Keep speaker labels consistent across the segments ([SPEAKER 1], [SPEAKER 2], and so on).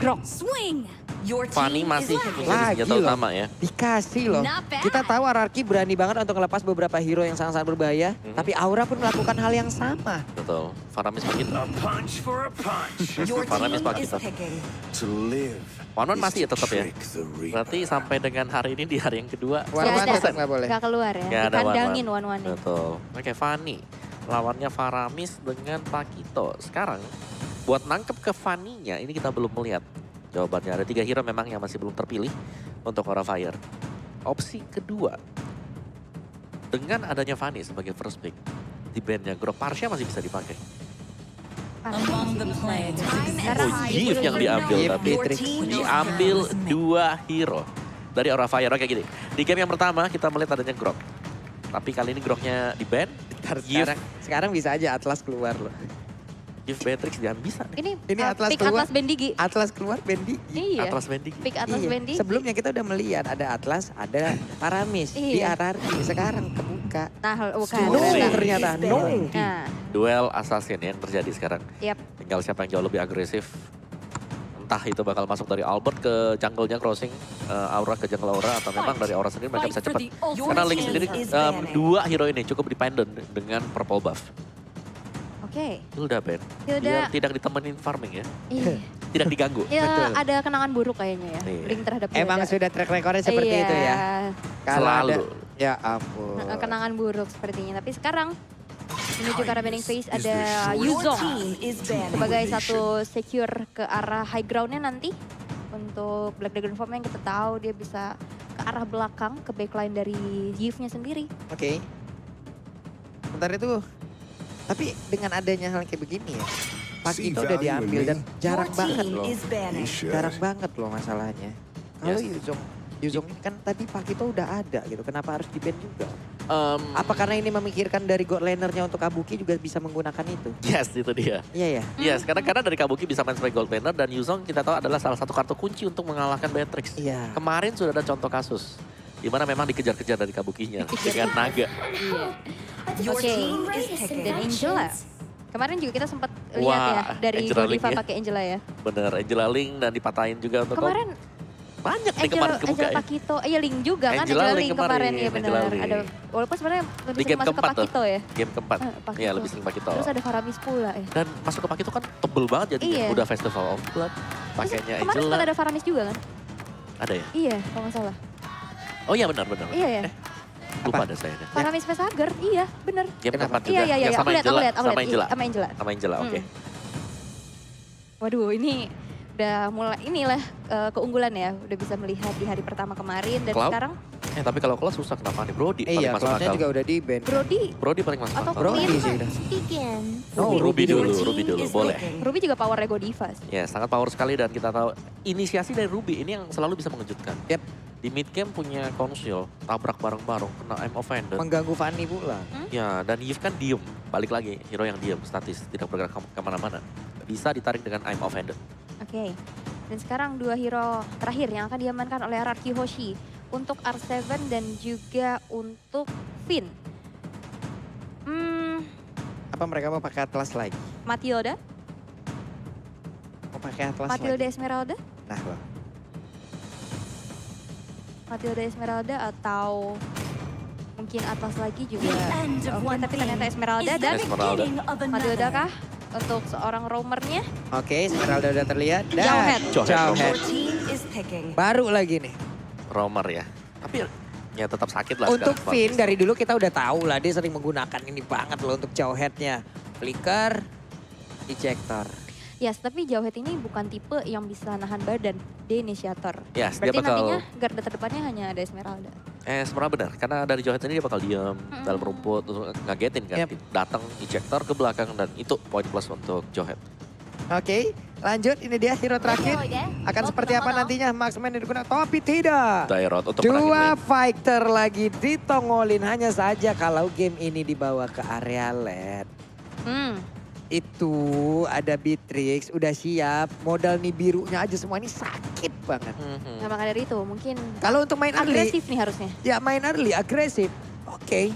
[SPEAKER 1] Grok.
[SPEAKER 2] Swing. Your
[SPEAKER 3] Fanny
[SPEAKER 2] team
[SPEAKER 3] masih
[SPEAKER 2] is
[SPEAKER 3] menjadi
[SPEAKER 4] Lagi
[SPEAKER 3] senjata
[SPEAKER 4] loh.
[SPEAKER 3] utama ya.
[SPEAKER 4] Dikasih loh.
[SPEAKER 2] Not bad.
[SPEAKER 4] Kita tahu RRQ berani banget untuk ngelepas beberapa hero yang sangat-sangat berbahaya. Tapi Aura pun melakukan hal yang sama.
[SPEAKER 3] Betul. Faramis Pakito.
[SPEAKER 5] A punch for a punch.
[SPEAKER 2] Your
[SPEAKER 3] Faramis
[SPEAKER 2] team is
[SPEAKER 3] Pakito.
[SPEAKER 2] picking.
[SPEAKER 5] To live.
[SPEAKER 3] One masih ya
[SPEAKER 5] is to
[SPEAKER 3] tetap ya.
[SPEAKER 5] trick the reaper.
[SPEAKER 3] Berarti sampai dengan hari ini di hari yang kedua.
[SPEAKER 4] One
[SPEAKER 1] ada.
[SPEAKER 4] tetap nggak boleh.
[SPEAKER 1] Gak keluar ya.
[SPEAKER 3] Nggak ada
[SPEAKER 1] Dikandangin
[SPEAKER 3] One.
[SPEAKER 1] one-one-nya.
[SPEAKER 3] Betul. Oke, Fanny. Lawannya Faramis dengan Pakito. Sekarang buat nangkep ke Fanny-nya ini kita belum melihat jawabannya. Ada 3 hero memang yang masih belum terpilih untuk Aura Fire. Opsi kedua, dengan adanya Fanny sebagai first pick, di bandnya Grok Parsha masih bisa dipakai.
[SPEAKER 2] Among the players.
[SPEAKER 3] Oh, Yves yang diambil
[SPEAKER 4] Yves,
[SPEAKER 3] tapi
[SPEAKER 4] Beatrix.
[SPEAKER 3] diambil 2 hero dari Aura Fire. Oke gini, di game yang pertama kita melihat adanya Grok. Tapi kali ini Groknya di ban,
[SPEAKER 4] Sekarang bisa aja Atlas keluar loh.
[SPEAKER 3] Yves Beatrix dia bisa nih.
[SPEAKER 1] Ini,
[SPEAKER 4] Atlas
[SPEAKER 1] pick
[SPEAKER 4] keluar.
[SPEAKER 1] Atlas Bendigi.
[SPEAKER 4] Atlas keluar Bendi.
[SPEAKER 1] Iya.
[SPEAKER 3] Atlas Bendy.
[SPEAKER 1] Pick Atlas Bendigi.
[SPEAKER 4] Sebelumnya kita udah melihat ada Atlas, ada Paramis di
[SPEAKER 1] Iya.
[SPEAKER 4] RRQ. Sekarang kebuka.
[SPEAKER 1] Nah, bukan.
[SPEAKER 4] No
[SPEAKER 3] Sih.
[SPEAKER 4] ternyata, no.
[SPEAKER 1] Nah,
[SPEAKER 3] Duel assassin yang terjadi sekarang.
[SPEAKER 1] yap.
[SPEAKER 3] Tinggal siapa yang jauh lebih agresif. Entah itu bakal masuk dari Albert ke jungle-nya crossing Aura ke jungle Aura atau memang dari Aura sendiri mereka bisa cepat. Karena Link sendiri 2 hero ini cukup dependent dengan purple buff.
[SPEAKER 1] Oke.
[SPEAKER 3] Hilda ban.
[SPEAKER 1] Hilda.
[SPEAKER 3] Dia tidak ditemenin farming ya.
[SPEAKER 1] Iya.
[SPEAKER 3] Tidak diganggu.
[SPEAKER 1] Ya,
[SPEAKER 4] Betul.
[SPEAKER 1] ada kenangan buruk kayaknya ya.
[SPEAKER 3] Iya.
[SPEAKER 1] Link terhadap
[SPEAKER 4] Emang
[SPEAKER 1] Hilda.
[SPEAKER 4] sudah track recordnya seperti
[SPEAKER 1] Iya.
[SPEAKER 4] itu ya. Kalau
[SPEAKER 3] Selalu.
[SPEAKER 4] ada- ya ampun.
[SPEAKER 1] Kenangan buruk sepertinya. Tapi sekarang menuju ke arah banding phase
[SPEAKER 5] Is
[SPEAKER 1] ada
[SPEAKER 5] the
[SPEAKER 2] Your
[SPEAKER 1] Yuzong
[SPEAKER 2] team is banned.
[SPEAKER 1] sebagai satu secure ke arah high groundnya nanti. Untuk Black Dragon Form yang kita tahu dia bisa ke arah belakang, ke backline dari Yves-nya sendiri.
[SPEAKER 4] Oke. Bentar itu. Tapi dengan adanya hal kayak begini ya. Pakito udah diambil dan jarang
[SPEAKER 2] Your
[SPEAKER 4] banget
[SPEAKER 2] team
[SPEAKER 4] loh.
[SPEAKER 2] is banned.
[SPEAKER 4] Jarang banget loh masalahnya. Kalau
[SPEAKER 3] Yes.
[SPEAKER 4] Yuzong ini kan tadi Pakito udah ada gitu. Kenapa harus di-ban juga?
[SPEAKER 3] Em,
[SPEAKER 4] Apa karena ini memikirkan dari god laner-nya untuk Kabuki juga bisa menggunakan itu?
[SPEAKER 3] yes, itu dia.
[SPEAKER 4] Iya ya.
[SPEAKER 3] Yes, karena dari Kabuki bisa main sebagai gold laner dan Yuzong kita tahu adalah salah satu kartu kunci untuk mengalahkan Beatrix.
[SPEAKER 4] Iya.
[SPEAKER 3] Kemarin sudah ada contoh kasus di mana memang dikejar-kejar dari Kabukinya dengan naga.
[SPEAKER 2] Your
[SPEAKER 1] Oke.
[SPEAKER 2] team is picking.
[SPEAKER 1] Dan Angela. Kemarin juga kita sempat lihat
[SPEAKER 3] Wah,
[SPEAKER 1] ya dari
[SPEAKER 3] Angela
[SPEAKER 1] Godiva
[SPEAKER 3] Link ya.
[SPEAKER 1] pakai Angela ya.
[SPEAKER 3] Bener, Angela Link dan dipatahin juga untuk
[SPEAKER 1] Kemarin
[SPEAKER 3] banyak nih kemarin kebuka
[SPEAKER 1] Angela
[SPEAKER 3] ya.
[SPEAKER 1] Pakito, iya Link juga kan
[SPEAKER 3] Angela
[SPEAKER 1] Angela
[SPEAKER 3] Link
[SPEAKER 1] Link kemarin
[SPEAKER 3] kemarin,
[SPEAKER 1] ya benar.
[SPEAKER 3] Angela Link.
[SPEAKER 1] Ada walaupun sebenarnya lebih
[SPEAKER 3] Di
[SPEAKER 1] sering
[SPEAKER 3] game
[SPEAKER 1] masuk ke
[SPEAKER 3] keempat tuh.
[SPEAKER 1] Pakito ya.
[SPEAKER 3] Game keempat.
[SPEAKER 1] Pakito.
[SPEAKER 3] Iya, lebih sering Pakito.
[SPEAKER 1] Terus ada Faramis pula ya.
[SPEAKER 3] Dan masuk ke Pakito kan tebel banget jadinya.
[SPEAKER 1] Iya.
[SPEAKER 3] Udah Festival of Blood.
[SPEAKER 1] Terus
[SPEAKER 3] Pakainya
[SPEAKER 1] kemarin
[SPEAKER 3] Angela.
[SPEAKER 1] sempat ada Faramis juga kan?
[SPEAKER 3] Ada ya?
[SPEAKER 1] Iya, kalau nggak salah.
[SPEAKER 3] Oh iya benar.
[SPEAKER 1] Iya ya.
[SPEAKER 3] Lupa ada saya.
[SPEAKER 1] Faramis Vesager, iya bener.
[SPEAKER 3] Game
[SPEAKER 4] Kenapa?
[SPEAKER 3] keempat juga.
[SPEAKER 1] Iya,
[SPEAKER 3] Yang
[SPEAKER 1] aku
[SPEAKER 3] sama
[SPEAKER 1] lihat,
[SPEAKER 3] Angela.
[SPEAKER 1] aku lihat.
[SPEAKER 3] Sama Angela.
[SPEAKER 1] Sama Angela.
[SPEAKER 3] Sama Angela, oke.
[SPEAKER 1] Waduh, ini udah mulai inilah keunggulan ya. Udah bisa melihat di hari pertama kemarin dan
[SPEAKER 3] Cloud?
[SPEAKER 1] sekarang
[SPEAKER 3] Tapi kalau kelas susah kenapa nih Brody paling
[SPEAKER 4] Iya,
[SPEAKER 3] masuk
[SPEAKER 4] Cloud-nya
[SPEAKER 3] akal.
[SPEAKER 4] juga udah di-ban.
[SPEAKER 1] Brody,
[SPEAKER 3] Brody paling masuk
[SPEAKER 1] Atau
[SPEAKER 3] akal.
[SPEAKER 4] Brody
[SPEAKER 1] Queen.
[SPEAKER 4] sih udah.
[SPEAKER 2] Begin.
[SPEAKER 4] Oh,
[SPEAKER 3] Ruby
[SPEAKER 2] Your
[SPEAKER 3] dulu,
[SPEAKER 2] team
[SPEAKER 3] Ruby dulu,
[SPEAKER 2] is
[SPEAKER 3] boleh.
[SPEAKER 2] picking.
[SPEAKER 1] Ruby juga powernya Godiva sih.
[SPEAKER 3] Ya, sangat power sekali dan kita tahu inisiasi dari Ruby ini yang selalu bisa mengejutkan.
[SPEAKER 4] Yep.
[SPEAKER 3] Di mid game punya konsil, tabrak bareng-bareng, kena I'm offended.
[SPEAKER 4] Mengganggu Fanny pula.
[SPEAKER 3] Ya, dan Yves kan diem. Balik lagi, hero yang diem, statis, tidak bergerak kemana-mana. Bisa ditarik dengan I'm offended.
[SPEAKER 1] Oke. Dan sekarang 2 hero terakhir yang akan diamankan oleh RRQ Hoshi. Untuk R7 dan juga untuk Finn.
[SPEAKER 4] Apa mereka mau pakai Atlas lagi?
[SPEAKER 1] Matilda,
[SPEAKER 4] Mau pakai Atlas
[SPEAKER 1] Matilda
[SPEAKER 4] lagi?
[SPEAKER 1] Esmeralda,
[SPEAKER 4] Nah loh.
[SPEAKER 1] Matilda Esmeralda atau mungkin Atlas lagi juga.
[SPEAKER 2] End of
[SPEAKER 1] Oke,
[SPEAKER 2] one
[SPEAKER 1] tapi ternyata
[SPEAKER 2] thing
[SPEAKER 1] Esmeralda
[SPEAKER 2] is
[SPEAKER 1] dan
[SPEAKER 2] the
[SPEAKER 3] Esmeralda.
[SPEAKER 2] beginning of
[SPEAKER 1] Matilda
[SPEAKER 2] another.
[SPEAKER 1] kah? Untuk seorang roamernya.
[SPEAKER 4] Oke, Esmeralda udah terlihat. Dan
[SPEAKER 1] Jauhead.
[SPEAKER 4] Jauhead.
[SPEAKER 2] Your team is picking.
[SPEAKER 4] Baru lagi nih.
[SPEAKER 3] Romer ya. Tapi ya tetap sakit lah
[SPEAKER 4] Untuk
[SPEAKER 3] sekarang.
[SPEAKER 4] Finn dari dulu kita udah tahu lah dia sering menggunakan ini banget loh untuk Jauhead-nya. Flicker, ejector.
[SPEAKER 1] Yes, tapi Jauhead ini bukan tipe yang bisa nahan badan. Dia inisiator.
[SPEAKER 3] Yes, dia
[SPEAKER 1] Berarti
[SPEAKER 3] bakal
[SPEAKER 1] nantinya garda terdepannya hanya ada Esmeralda.
[SPEAKER 3] sebenarnya benar. Karena dari Johansson ini dia bakal diam dalam rumput, terus ngagetin kan.
[SPEAKER 4] Yep.
[SPEAKER 3] Datang ejector ke belakang dan itu poin plus untuk Johet.
[SPEAKER 4] Oke, lanjut. Ini dia hero terakhir. Akan seperti apa nantinya marksman yang digunakan? Tapi tidak.
[SPEAKER 3] Daerot untuk
[SPEAKER 4] Dua
[SPEAKER 3] menangin
[SPEAKER 4] fighter lagi ditongolin. Hanya saja kalau game ini dibawa ke area LED. Itu ada Beatrix, udah siap. Modal nih birunya aja semua ini sakit banget.
[SPEAKER 1] Nah, maka dari itu mungkin
[SPEAKER 4] Kalau untuk main early,
[SPEAKER 1] agresif nih harusnya.
[SPEAKER 4] ya main early, agresif. Oke,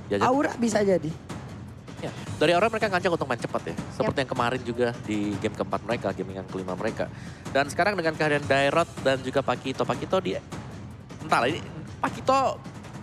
[SPEAKER 3] Ya,
[SPEAKER 4] Aura bisa jadi.
[SPEAKER 3] Ya, dari awal mereka ngajak untuk main cepat ya. Seperti yang kemarin juga di game keempat mereka, game yang kelima mereka. Dan sekarang dengan kehadiran Dairot dan juga Pakito. Pakito di... Entahlah ini, Pakito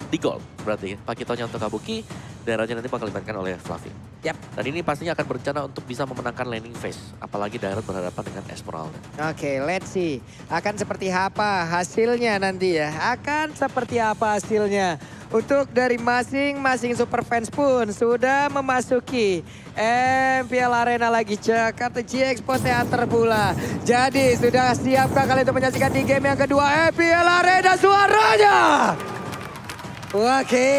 [SPEAKER 3] di gol berarti. Pakitonya untuk Kabuki, Dairotnya nanti bakal dimainkan oleh Fluffy.
[SPEAKER 4] Yap.
[SPEAKER 3] Dan ini pastinya akan berencana untuk bisa memenangkan laning phase. Apalagi Dairot berhadapan dengan Esmeralda.
[SPEAKER 4] Oke, let's see. Akan seperti apa hasilnya nanti ya? Akan seperti apa hasilnya? Untuk dari masing-masing super fans pun sudah memasuki MPL Arena lagi Jakarta GX Theater pula. Jadi sudah siapkah kalian untuk menyaksikan di game yang kedua MPL Arena suaranya? Oke.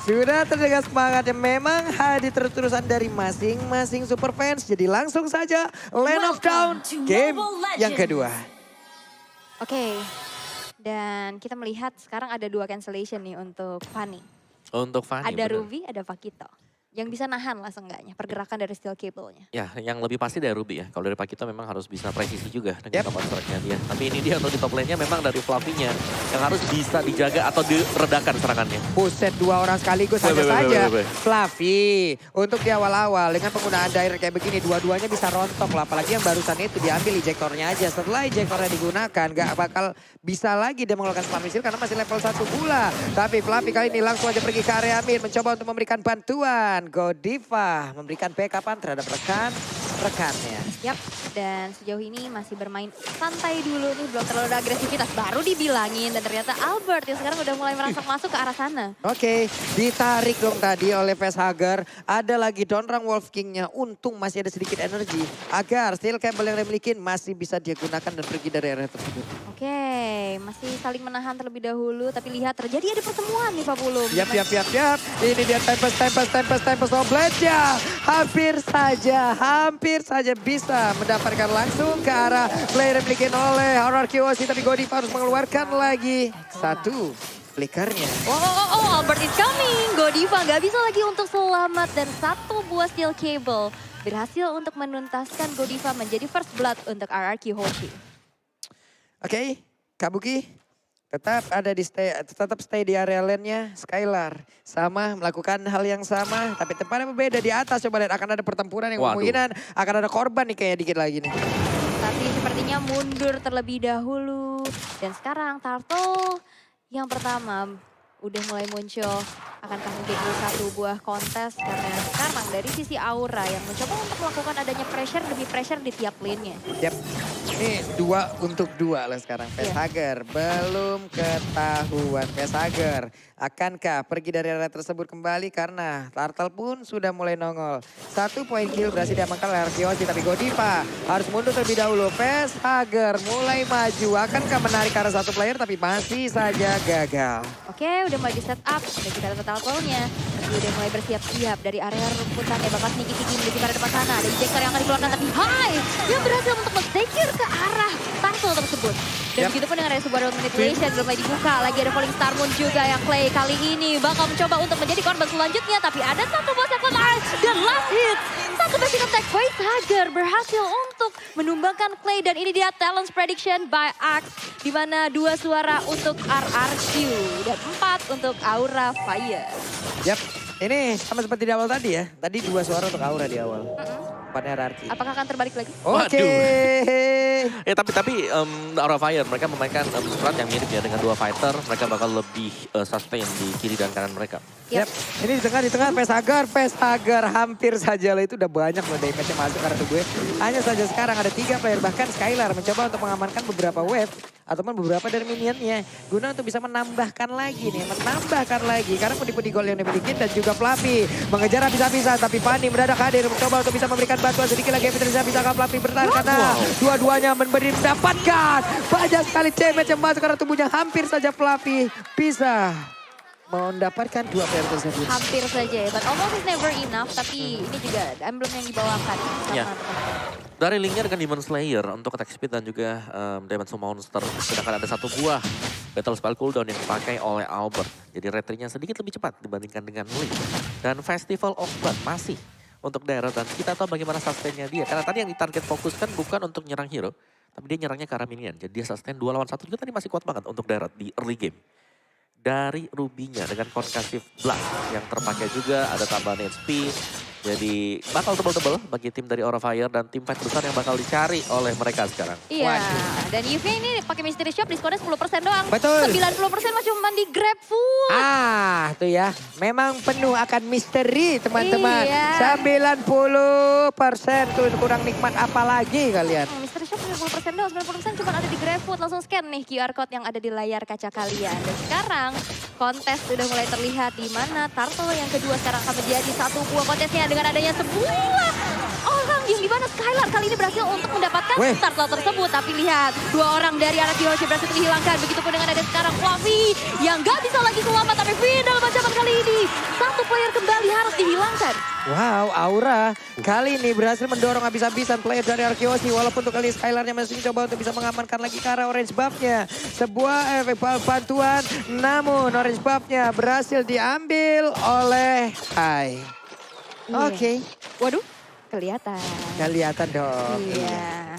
[SPEAKER 4] Sudah terdengar semangat yang memang hadir terus-terusan dari masing-masing super fans. Jadi langsung saja Land of Dawn game yang kedua.
[SPEAKER 1] Oke. Dan kita melihat sekarang ada 2 cancellation nih untuk Fanny.
[SPEAKER 3] Untuk Fanny.
[SPEAKER 1] Ada
[SPEAKER 3] bener.
[SPEAKER 1] Ruby, ada Pakito. Yang bisa nahan lah seenggaknya pergerakan dari steel cable-nya.
[SPEAKER 3] Ya, yang lebih pasti dari Ruby ya. Kalau dari Pakito memang harus bisa presisi juga dengan
[SPEAKER 4] Yep.
[SPEAKER 3] top strike-nya dia. Tapi ini dia untuk di top lane-nya memang dari Fluffy-nya yang harus bisa dijaga atau diredakan serangannya.
[SPEAKER 4] Buset, 2 orang sekaligus
[SPEAKER 3] Weh,
[SPEAKER 4] hanya
[SPEAKER 3] weh, weh,
[SPEAKER 4] saja.
[SPEAKER 3] weh, weh.
[SPEAKER 4] Fluffy, untuk di awal-awal dengan penggunaan direct kayak begini, dua-duanya bisa rontok lah. Apalagi yang barusan itu diambil ejectornya aja. Setelah ejectornya digunakan, gak bakal bisa lagi dia mengeluarkan spam missile karena masih level 1 pula. Tapi Fluffy kali ini langsung aja pergi ke area mid, mencoba untuk memberikan bantuan. Godiva memberikan backupan terhadap rekannya.
[SPEAKER 1] Yap, dan sejauh ini masih bermain santai dulu nih, belum terlalu ada agresivitas. Baru dibilangin dan ternyata Albert yang sekarang udah mulai merangsang masuk ke arah sana.
[SPEAKER 4] Oke, ditarik dong tadi oleh Facehugger. Ada lagi Donrang Wolf King-nya. Untung masih ada sedikit energi agar steel cable yang dia miliki masih bisa dia gunakan dan pergi dari area tersebut.
[SPEAKER 1] Oke, masih saling menahan terlebih dahulu. Tapi lihat terjadi ada pertemuan nih Pak Pulung.
[SPEAKER 4] Yap. Ini dia Tempest of Blade-nya. Hampir saja bisa mendapatkan langsung ke arah player yang dimiliki oleh RRQ. Tapi Godiva harus mengeluarkan lagi satu flickernya.
[SPEAKER 1] Oh, Albert is coming. Godiva nggak bisa lagi untuk selamat dan satu buah steel cable berhasil untuk menuntaskan Godiva menjadi first blood untuk RRQ Hoshi.
[SPEAKER 4] Oke, Kabuki tetap ada tetap stay di area lane-nya. Skylar sama melakukan hal yang sama tapi tempatnya berbeda di atas. Coba lihat akan ada pertempuran yang
[SPEAKER 3] Waduh.
[SPEAKER 4] kemungkinan akan ada korban nih kayak dikit lagi nih.
[SPEAKER 1] Tapi sepertinya mundur terlebih dahulu. Dan sekarang Turtle yang pertama udah mulai muncul. Akankah mungkin satu buah kontes karena sekarang dari sisi Aura yang mencoba untuk melakukan adanya pressure demi pressure di tiap lane-nya.
[SPEAKER 4] Yap. Ini 2 untuk 2 lah sekarang. Facehugger belum ketahuan. Facehugger akankah pergi dari area tersebut kembali karena Turtle pun sudah mulai nongol. 1 poin kill berhasil diamankan oleh Arkeosi tapi Godiva harus mundur terlebih dahulu. Facehugger mulai maju. Akankah menarik ke arah satu player tapi masih saja gagal.
[SPEAKER 1] Oke, udah mulai di set up. Udah kita lihat total-nya. Udah mulai bersiap-siap dari area rumputan. Bakal sneaky-sneaky menuju ke arah depan sana. Ada ejector yang akan dikeluarkan tapi Hai yang berhasil untuk men-secure ke arah Turtle tersebut. Dan begitu pun dengan ada sebuah round manipulation belum mulai dibuka. Lagi ada Falling Star Moon juga yang Clay kali ini bakal mencoba untuk menjadi korban selanjutnya. Tapi ada satu boss yang dan last hit. Satu basic attack Facehugger berhasil untuk menumbangkan Clay. Dan ini dia Talents Prediction by Axe. Di mana 2 suara untuk RRQ dan 4 untuk Aura Fire.
[SPEAKER 4] Yap, ini sama seperti di awal tadi ya. Tadi 2 suara untuk Aura di awal. Depannya Rarki.
[SPEAKER 1] Apakah akan terbalik lagi?
[SPEAKER 4] Oke.
[SPEAKER 3] Tapi Aura Fire mereka memainkan strat yang mirip ya dengan 2 fighter. Mereka bakal lebih sustain di kiri dan kanan mereka.
[SPEAKER 4] Yap. Ini di tengah Facehugger hampir saja lah itu udah banyak loh damage-nya masuk karena tuh gue. Hanya saja sekarang ada 3 player bahkan Skylar mencoba untuk mengamankan beberapa wave ataupun beberapa dari minionnya guna untuk bisa menambahkan lagi karena pudi-pudi gol yang dimiliki dan juga Fluffy mengejar habis-habisan tapi Fanny mendadak hadir mencoba untuk bisa memberikan bantuan sedikit lagi bisa Fluffy bertahan karena dua-duanya mendapatkan banyak sekali damage yang masuk karena tubuhnya hampir saja Fluffy bisa mendapatkan 2 player tersebut.
[SPEAKER 1] Hampir saja ya, but almost is never enough. Tapi ini juga emblem yang dibawakan sama
[SPEAKER 3] Ya.
[SPEAKER 1] teman-teman.
[SPEAKER 3] Dari linknya dengan Demon Slayer untuk attack speed dan juga Dimension Monster. Sedangkan ada 1 buah Battle Spell cooldown yang dipakai oleh Albert. Jadi retrinya sedikit lebih cepat dibandingkan dengan Link. Dan Festival of Blood masih untuk daerah dan kita tahu bagaimana sustainnya dia. Karena tadi yang ditarget fokuskan bukan untuk nyerang hero. Tapi dia nyerangnya ke arah minion. Jadi dia sustain 2 lawan 1 juga tadi masih kuat banget untuk daerah di early game. dari Rubinya dengan Concussive Blast yang terpakai juga, ada tambahan HP. Jadi bakal tebel-tebel bagi tim dari Aura Fire dan tim fight besar yang bakal dicari oleh mereka sekarang.
[SPEAKER 1] Iya, dan Yuve ini pakai Mystery Shop diskonnya 10% doang.
[SPEAKER 4] Betul.
[SPEAKER 1] 90% mah cuma di GrabFood.
[SPEAKER 4] Ah, tuh ya. Memang penuh akan misteri, teman-teman.
[SPEAKER 1] Iya.
[SPEAKER 4] 90% tuh kurang nikmat apa lagi kalian?
[SPEAKER 1] Mystery Shop 90% doang, 90% cuma ada di GrabFood. Langsung scan nih QR Code yang ada di layar kaca kalian. Dan sekarang kontes sudah mulai terlihat di mana Turtle yang kedua sekarang akan menjadi satu buah kontesnya dengan adanya sebuah orang yang di mana Skylar kali ini berhasil untuk mendapatkan Turtle tersebut. Tapi lihat, dua orang dari arah Kyoshi berhasil dihilangkan. Begitupun dengan ada sekarang Fluffy yang gak bisa lagi selamat. Tapi final macam kali ini, satu player kembali harus dihilangkan.
[SPEAKER 4] Wow, Aura kali ini berhasil mendorong habis-habisan player dari Arkeosi. Walaupun untuk kali Skylarnya masih mencoba untuk bisa mengamankan lagi ke arah orange buff-nya. Sebuah efek bantuan, namun orange buff-nya berhasil diambil oleh Hai.
[SPEAKER 1] Iya.
[SPEAKER 4] Oke.
[SPEAKER 1] Waduh, kelihatan.
[SPEAKER 4] Kelihatan dong.
[SPEAKER 1] Iya.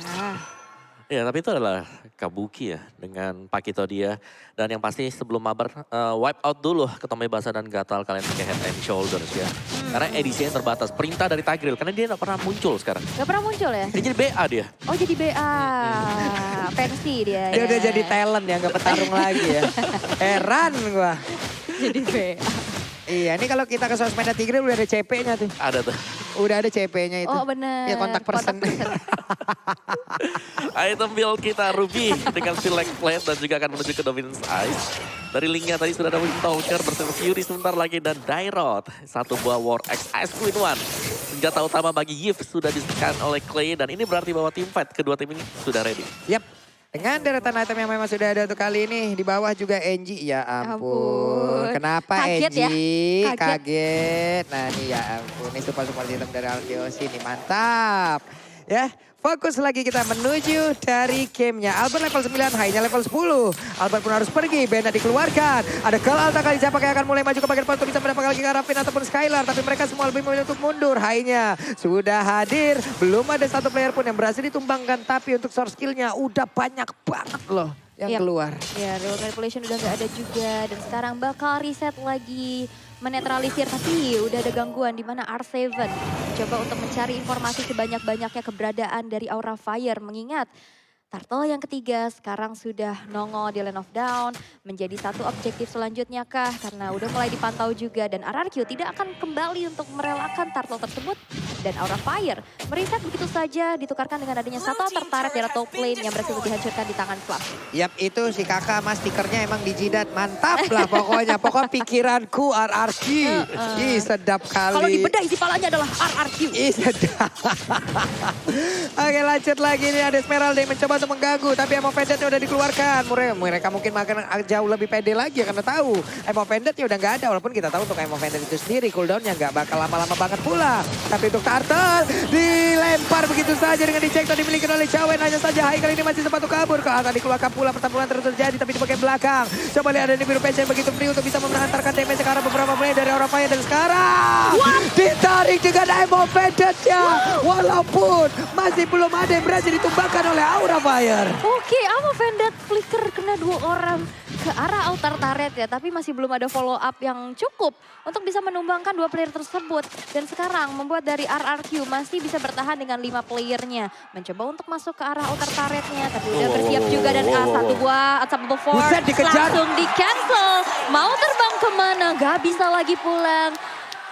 [SPEAKER 3] Ya, tapi itu adalah Kabuki ya dengan Pakito dia. Dan yang pasti sebelum mabar wipe out dulu ke Tommy Basa dan Gatal kalian pakai head and shoulders ya. Karena edisinya terbatas. Perintah dari Tigreal karena dia gak pernah muncul sekarang.
[SPEAKER 1] Gak pernah muncul ya?
[SPEAKER 3] Dia jadi BA dia.
[SPEAKER 1] Oh jadi BA, pensi dia.
[SPEAKER 4] Dia
[SPEAKER 1] ya.
[SPEAKER 4] udah jadi talent ya, nggak petarung lagi ya. Heran gua.
[SPEAKER 1] Jadi BA.
[SPEAKER 4] Iya, ini kalau kita ke sosmed Tigreal udah ada CP-nya tuh.
[SPEAKER 3] Ada tuh.
[SPEAKER 4] Udah ada CP-nya itu.
[SPEAKER 1] Oh benar.
[SPEAKER 4] Ya kontak person.
[SPEAKER 3] Item build kita Ruby dengan Select Plate dan juga akan menuju ke Dominance Ice. Dari linknya tadi sudah ada Windtalker bersama Fury sebentar lagi dan Dairot. Satu buah War X Ice Queen One. Senjata utama bagi Yves sudah disediakan oleh Clay dan ini berarti bahwa tim fight kedua tim ini sudah ready.
[SPEAKER 4] Yap. Dengan deretan item yang memang sudah ada untuk kali ini. Di bawah juga Enji. Ya ampun. Kenapa
[SPEAKER 1] Kaget
[SPEAKER 4] Enji?
[SPEAKER 1] ya?
[SPEAKER 4] Kaget. Nah ini ya ampun. Ini support item dari Arkeosi ini. Mantap. Ya. Fokus lagi kita menuju dari gamenya. Albert level 9, Hai-nya level 10. Albert pun harus pergi, Bena dikeluarkan. Ada Gal Alta kali siapa yang akan mulai maju ke bagian depan untuk bisa mendapatkan lagi Karafin ataupun Skylar. Tapi mereka semua lebih memilih untuk mundur. Hai-nya sudah hadir. Belum ada satu player pun yang berhasil ditumbangkan. Tapi untuk source skill-nya udah banyak banget loh yang keluar.
[SPEAKER 1] Ya, Real Manipulation udah gak ada juga. Dan sekarang bakal reset lagi. Menetralisir, tapi udah ada gangguan di mana R7 coba untuk mencari informasi sebanyak-banyaknya keberadaan dari Aura Fire. Mengingat Turtle yang ketiga sekarang sudah nongol di Land of Dawn. Menjadi satu objektif selanjutnya kah? Karena udah mulai dipantau juga dan RRQ tidak akan kembali untuk merelakan Turtle tersebut. Dan Aura Fire mereset begitu saja ditukarkan dengan adanya satu tertarik dari top lane yang berhasil dihancurkan di tangan Fluff.
[SPEAKER 4] Yap, itu si kakak mas stikernya emang dijidat. Mantap lah pokoknya. Pokoknya pikiranku RRQ. Ih sedap kali.
[SPEAKER 1] Kalau dibedah isi palanya adalah RRQ.
[SPEAKER 4] Ih sedap. Oke lanjut lagi nih ada Esmeralda yang mencoba untuk mengganggu. Tapi Emo Vendetnya udah dikeluarkan. Mereka mungkin makan jauh lebih pede lagi ya, karena tahu Emo Vendetnya udah nggak ada. Walaupun kita tahu untuk Emo Vendet itu sendiri cooldownnya nggak bakal lama-lama banget pula. Tapi untuk Turtle dilempar begitu saja dengan dicek dimiliki oleh Cawen. Hanya saja Hai kali ini masih sempat kabur. Ke atas dikeluarkan pula pertempuran terus terjadi tapi di bagian belakang. Coba lihat ada di biru passion begitu free untuk bisa menghantarkan damage ke arah beberapa player dari Aura Fire. Dan sekarang ditarik dengan Emo Vendetnya. Walaupun masih belum ada yang berhasil ditumbangkan oleh Aura Fire.
[SPEAKER 1] Oke, Emo Vendet flicker kena dua orang ke arah altar turret ya. Tapi masih belum ada follow up yang cukup untuk bisa menumbangkan dua player tersebut. Dan sekarang membuat dari RRQ masih bisa bertahan dengan 5 playernya. Mencoba untuk masuk ke arah altar turretnya. Tapi udah bersiap juga dan satu buah Unstoppable Force
[SPEAKER 4] Buset, dikejar.
[SPEAKER 1] langsung di cancel. Mau terbang kemana, gak bisa lagi pulang.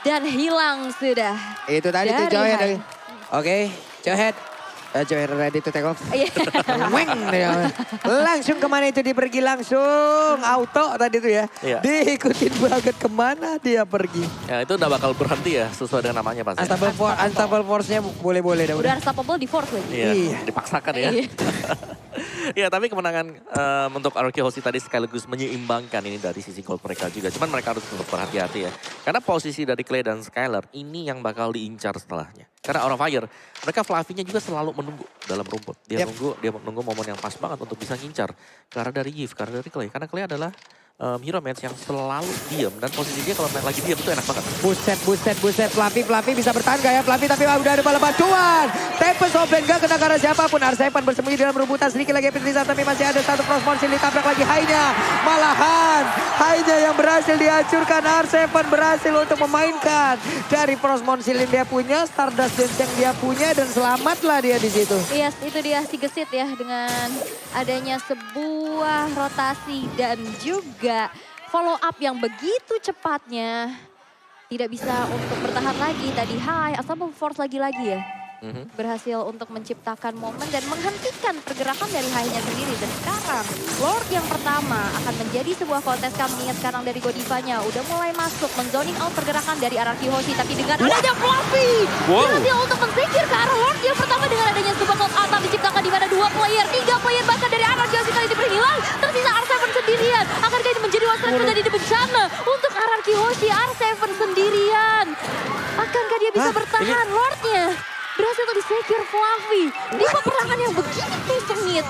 [SPEAKER 1] Dan hilang sudah.
[SPEAKER 4] Itu tadi tuh
[SPEAKER 1] Dari
[SPEAKER 4] Johead.
[SPEAKER 1] Hai.
[SPEAKER 4] Oke, Johead. Johead ready to take off.
[SPEAKER 1] Iya.
[SPEAKER 4] Weng, dia. Langsung kemana itu dia pergi langsung. Auto tadi tuh ya.
[SPEAKER 3] Iya.
[SPEAKER 4] Diikutin banget kemana dia pergi.
[SPEAKER 3] Ya itu udah bakal berhenti ya sesuai dengan namanya pasti.
[SPEAKER 4] Unstoppable Force-nya boleh-boleh dah.
[SPEAKER 1] Udah unstoppable di force lagi.
[SPEAKER 3] Iya, dipaksakan ya.
[SPEAKER 1] Iya.
[SPEAKER 3] Ya tapi kemenangan untuk RRQ Hoshi tadi sekaligus menyeimbangkan ini dari sisi gold mereka juga. Cuman mereka harus tetap berhati-hati ya. Karena posisi dari Clay dan Skylar ini yang bakal diincar setelahnya. Karena Aura Fire, mereka Fluffy-nya juga selalu menunggu dalam rumput. Dia menunggu momen yang pas banget untuk bisa ngincar. Ke arah dari Yves, ke arah dari Clay. Karena Clay adalah hero match yang selalu diam. Dan posisinya kalau lagi diam itu enak banget.
[SPEAKER 4] Buset. Fluffy bisa bertahan gak ya? Fluffy tapi udah ada bala bantuan. Tempest of Blade gak kena karena siapapun. R7 bersembunyi dalam rebutan sedikit lagi Epitrisa. Tapi masih ada satu cross monster ditabrak lagi Hai-nya. Malahan Hai-nya yang berhasil dihancurkan. R7 berhasil untuk memainkan dari cross monster yang dia punya. Stardust Dance yang dia punya. Dan selamatlah dia di situ.
[SPEAKER 1] Yes, itu dia si gesit ya dengan adanya sebuah rotasi dan juga follow up yang begitu cepatnya. Tidak bisa untuk bertahan lagi tadi Hai, asal force lagi-lagi ya. Berhasil untuk menciptakan momen dan menghentikan pergerakan dari Hai-nya sendiri. Dan sekarang Lord yang pertama akan menjadi sebuah kontes. Kami ingat sekarang dari Godivanya udah mulai masuk menzoning out pergerakan dari Araki Hoshi. Tapi dengan adanya Fluffy berhasil untuk men-secure ke arah Lord yang pertama dengan adanya sebuah call out diciptakan di mana 2 player, 3 player bahkan dari Araki Hoshi kali ini berhilang. Tersisa R7 sendirian. Akankah ini menjadi one strike menjadi bencana untuk Araki Hoshi? R7 sendirian. Akankah dia bisa bertahan? Lordnya berhasil untuk di-secure Fluffy di peperangan yang begitu sengit.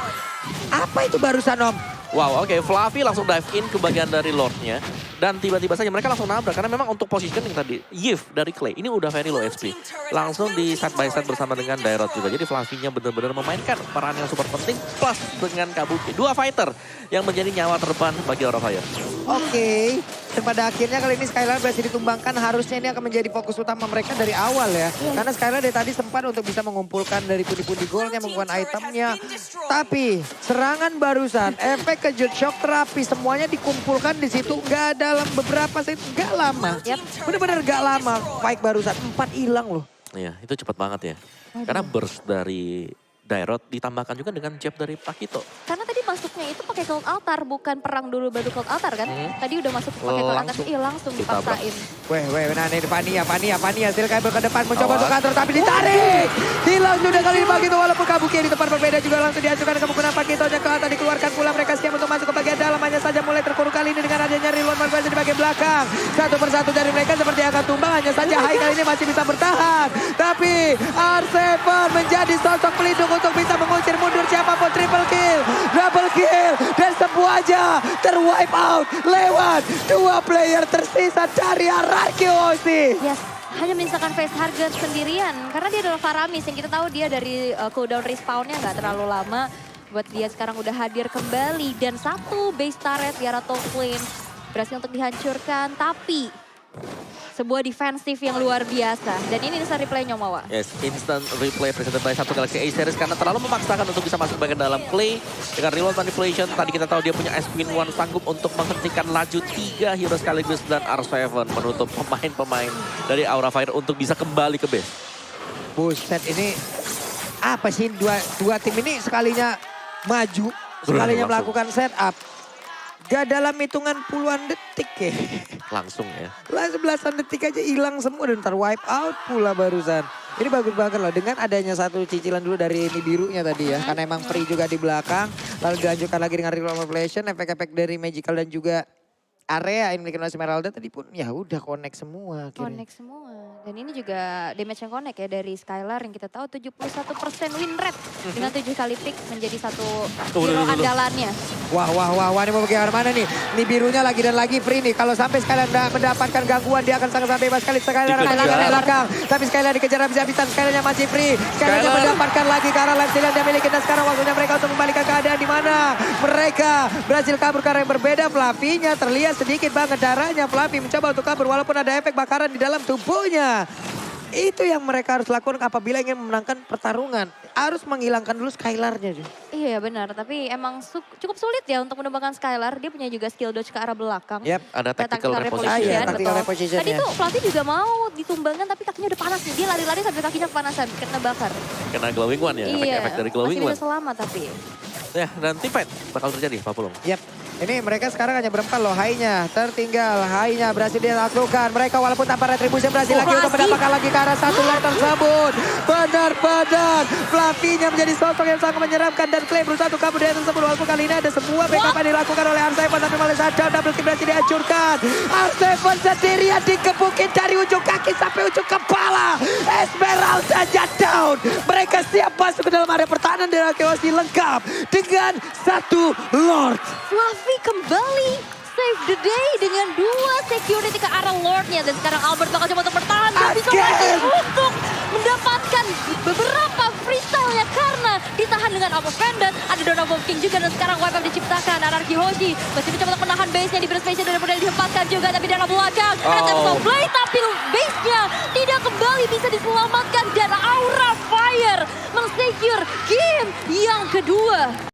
[SPEAKER 4] Apa itu barusan Om?
[SPEAKER 3] Wow, oke. Fluffy langsung dive in ke bagian dari Lordnya. Dan tiba-tiba saja mereka langsung nabrak. Karena memang untuk positioning tadi, Yif dari Clay ini udah very low HP. Langsung di side by side bersama dengan Dairot juga. Jadi Fluffy-nya benar-benar memainkan peran yang super penting. Plus dengan Kabuki. 2 fighter yang menjadi nyawa terban bagi Aura Fire.
[SPEAKER 4] Oke. Dan pada akhirnya kali ini Skylar berhasil ditumbangkan. Harusnya ini akan menjadi fokus utama mereka dari awal ya. Karena Skylar dari tadi sempat untuk bisa mengumpulkan dari pundi-pundi golnya, mengumpulkan itemnya. Tapi serangan barusan, efek kejut, shock terapi, semuanya dikumpulkan di situ. Nggak dalam beberapa set, nggak lama. Bener-bener nggak lama. Fight barusan, 4 hilang loh.
[SPEAKER 3] Iya, itu cepat banget ya. Karena burst dari Dairot ditambahkan juga dengan jab dari Pakito.
[SPEAKER 1] Karena tadi masuknya itu pakai cold altar, bukan perang dulu baru cold altar kan? Tadi udah masuk pakai cold altar, langsung dipaksain.
[SPEAKER 4] Nah ini Pania, Silkaiber ke depan mencoba untuk kantor tapi ditarik. Hilang sudah kali ini Pakito walaupun Kabuki di tempat berbeda juga langsung dihancurkan kemungkinan Pakitonya ke atas dikeluarkan pula. Mereka siap untuk masuk ke bagian dalam, hanya saja mulai terkurung kali ini dengan adanya Rilwan Marquez di bagian belakang. Satu persatu dari mereka seperti akan tumbang, hanya saja Hai kali ini masih bisa bertahan. Tapi R7 menjadi sosok pelindung untuk bisa mengusir mundur siapapun. Triple kill, double kill, dan semuanya terwipe out lewat 2 player tersisa dari Araki Hoshi.
[SPEAKER 1] Yes, hanya menyisakan face harga sendirian. Karena dia adalah Faramis yang kita tahu dia dari cooldown respawnnya nggak terlalu lama. Buat dia sekarang udah hadir kembali. Dan satu base turret di arah top lane berhasil untuk dihancurkan. Tapi sebuah defensif yang luar biasa. Dan ini instant replay Nyomawa.
[SPEAKER 3] Yes, instant replay presented by satu Galaxy A series karena terlalu memaksakan untuk bisa masuk bagian dalam play. Dengan reload manipulation, tadi kita tahu dia punya S-Win 1 sanggup untuk menghentikan laju 3 hero sekaligus. Dan R7 menutup pemain-pemain dari Aura Fire untuk bisa kembali ke base.
[SPEAKER 4] Buset, ini apa sih dua tim ini sekalinya maju, sekalinya
[SPEAKER 3] Langsung.
[SPEAKER 4] melakukan setup. Gak dalam hitungan puluhan detik ya.
[SPEAKER 3] Langsung ya.
[SPEAKER 4] Langsung belasan detik aja hilang semua dan wipe out pula barusan. Ini bagus banget loh dengan adanya satu cicilan dulu dari ini birunya tadi ya. Karena emang free juga di belakang. Lalu dilanjutkan lagi dengan reroll manipulation, efek-efek dari magical dan juga area yang dimiliki oleh Esmeralda tadi pun ya udah connect semua. Akhirnya.
[SPEAKER 1] Connect semua. Dan ini juga damage yang connect ya dari Skylar yang kita tahu 71% win rate. Dengan 7 kali pick menjadi satu hero andalannya.
[SPEAKER 4] Wah, ini mau bagaimana mana nih? Ini birunya lagi dan lagi free nih. Kalau sampai Skylar mendapatkan gangguan, dia akan sangat bebas sekali. Skylar akan ke belakang. Tapi Skylar dikejar habis-habisan. Skylarnya masih free. Skylarnya mendapatkan lagi ke arah lifesteal yang dia miliki. Dan sekarang waktunya mereka untuk membalikan keadaan di mana mereka berhasil kabur ke arah yang berbeda. Fluffy-nya terlihat sedikit banget darahnya. Fluffy mencoba untuk kabur walaupun ada efek bakaran di dalam tubuhnya. Itu yang mereka harus lakukan apabila ingin memenangkan pertarungan. Harus menghilangkan dulu Skylar-nya.
[SPEAKER 1] Iya benar, tapi emang cukup sulit ya untuk menemukan Skylar. Dia punya juga skill dodge ke arah belakang.
[SPEAKER 4] Yep,
[SPEAKER 3] ada tactical reposition.
[SPEAKER 4] Tactical reposition.
[SPEAKER 1] Tadi tuh Fluffy juga mau ditumbangkan tapi kakinya udah panas nih. Dia lari-lari sampai kakinya kepanasan, kena bakar.
[SPEAKER 3] Kena glowing one ya, efek dari glowing
[SPEAKER 1] masih
[SPEAKER 3] one.
[SPEAKER 1] bisa selamat tapi.
[SPEAKER 3] Ya, dan team fight bakal terjadi, Pak Pulung.
[SPEAKER 4] Yap. Ini mereka sekarang hanya berempat loh. Hai-nya tertinggal. Hai-nya berhasil dilakukan. Mereka walaupun tanpa retribusi berhasil lagi untuk mendapatkan lagi ke arah satu leg tersebut. Benar-benar Fluffy-nya menjadi sosok yang sangat menyeramkan. Dan Clay berusaha untuk kabur dari tersebut. Walaupun kali ini ada semua backup yang dilakukan oleh R7. Tapi malah sadar double kill berhasil dihancurkan. R7 sendirian dikepukin dari ujung kaki sampai ujung kepala. Esmeralda down. Mereka siap masuk ke dalam area pertahanan dari Hoshi lengkap dengan satu Lord.
[SPEAKER 1] Fluffy kembali save the day dengan 2 security ke arah Lordnya. Dan sekarang Albert bakal coba untuk bertahan. Dan bisa maju untuk mendapatkan beberapa freestyle-nya. Karena ditahan dengan Alpha Vendant. Ada Donovan King juga dan sekarang wipe up diciptakan. Anarchy Hoshi masih mencoba untuk menahan base-nya di Burst Station. Dan kemudian dihempaskan juga tapi dalam belakang. Ada Temple Blade tapi base-nya tidak kembali bisa diselamatkan. Dan Aura Fire men-secure game yang kedua.